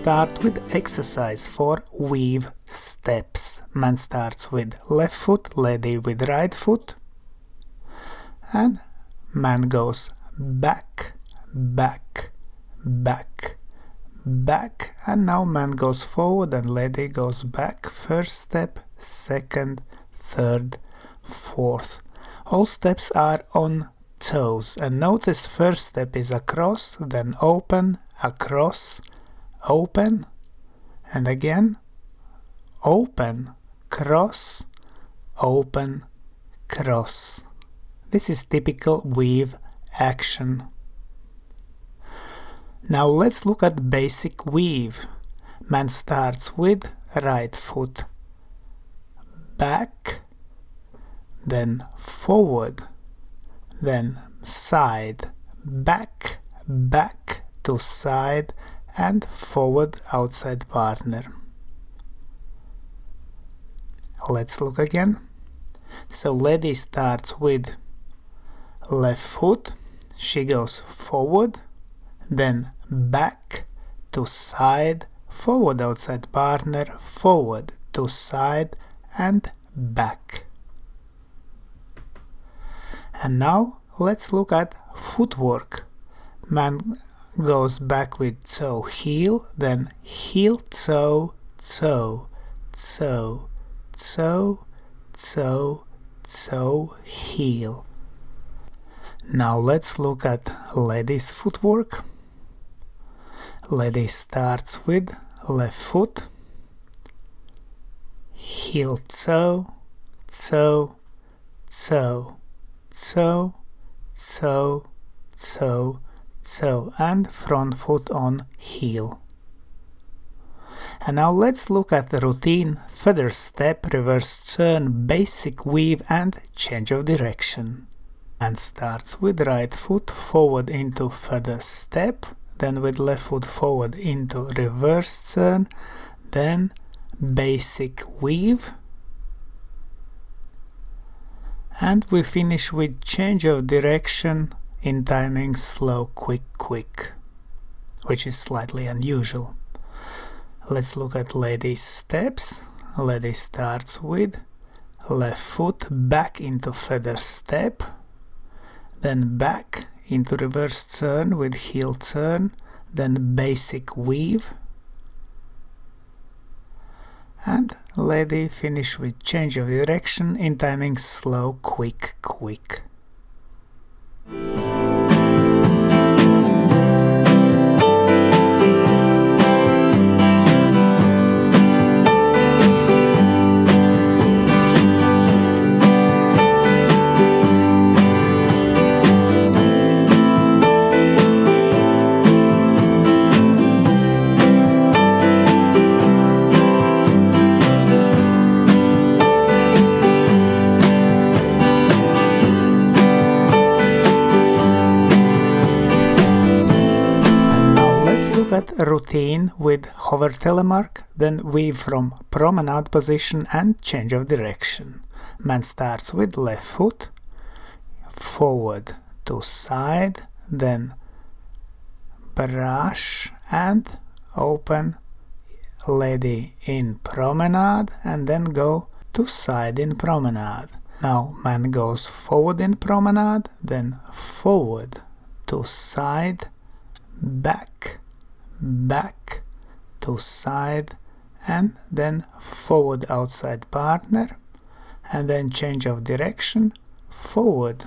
start with exercise for weave steps. Man starts with left foot, lady with right foot, and man goes back, back, back, back, and now man goes forward and lady goes back. First step, second, third, fourth. All steps are on toes, and notice first step is across, then open, across, open, and again open, cross, open, cross. This is typical weave action. Now let's look at basic weave. Man starts with right foot back, then forward, then side, back, back to side, and forward outside partner. Let's look again. So lady starts with left foot, she goes forward, then back to side, forward outside partner, forward to side, and back. And now let's look at footwork. Man goes back with toe heel, then heel toe, toe, toe, toe, toe, toe, heel. Now let's look at lady's footwork. Lady starts with left foot, heel toe, toe, toe, toe, toe, toe, toe, and front foot on heel. And now let's look at the routine: feather step, reverse turn, basic weave, and change of direction. And starts with right foot forward into feather step, then with left foot forward into reverse turn, then basic weave, and we finish with change of direction in timing slow, quick, quick, which is slightly unusual. Let's look at lady's steps. Lady starts with left foot back into feather step, then back into reverse turn with heel turn, then basic weave, and lady finish with change of direction in timing slow, quick, quick. At routine with hover telemark, then weave from promenade position and change of direction. Man starts with left foot, forward to side, then brush and open, lady in promenade, and then go to side in promenade. Now man goes forward in promenade, then forward to side, back, back to side, and then forward outside partner, and then change of direction, forward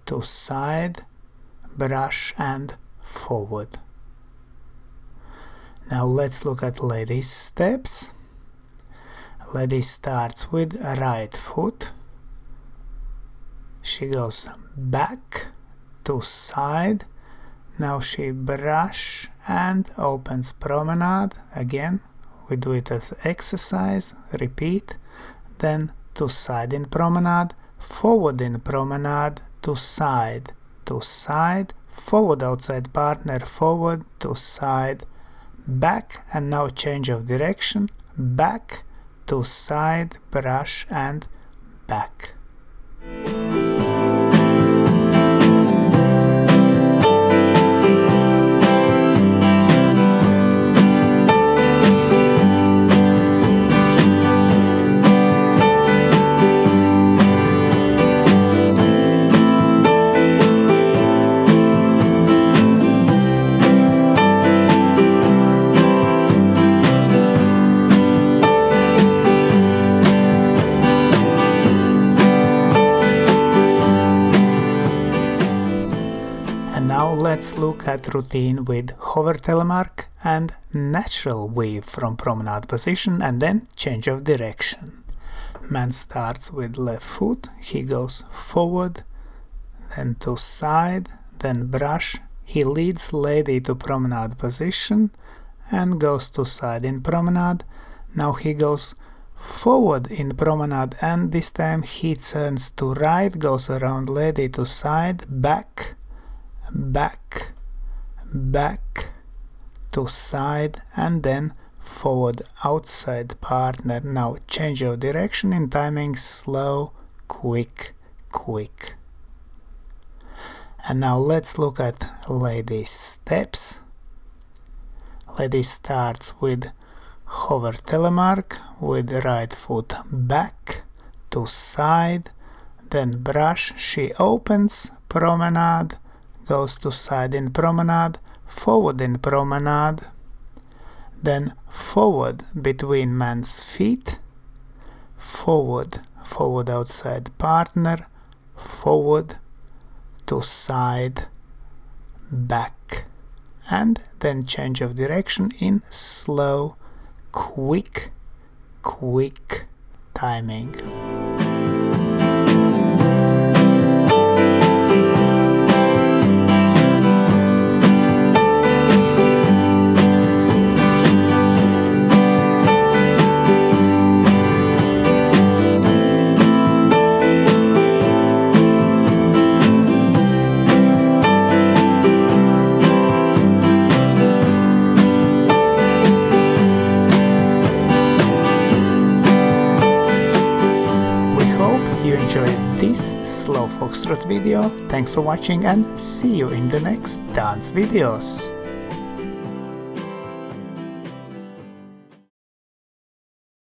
to side, brush and forward. Now let's look at lady's steps. Lady starts with right foot, she goes back to side, now she brush and opens promenade. Again, we do it as exercise, repeat, then to side in promenade, forward in promenade, to side, forward outside partner, forward to side, back, and now change of direction, back to side, brush and back. let's look at routine with hover telemark and natural weave from promenade position and then change of direction. Man starts with left foot, he goes forward, then to side, then brush. He leads lady to promenade position and goes to side in promenade. Now he goes forward in promenade and this time he turns to right, goes around lady to side, back, back, back, to side and then forward outside partner. Now change of direction in timing, slow, quick, quick. And now let's look at lady steps. Lady starts with hover telemark with right foot back to side, then brush. She opens promenade, goes to side in promenade, forward in promenade, then forward between man's feet, forward, forward outside partner, forward, to side, back, and then change of direction in slow, quick, quick timing. You enjoyed this slow foxtrot video. Thanks for watching and see you in the next dance videos.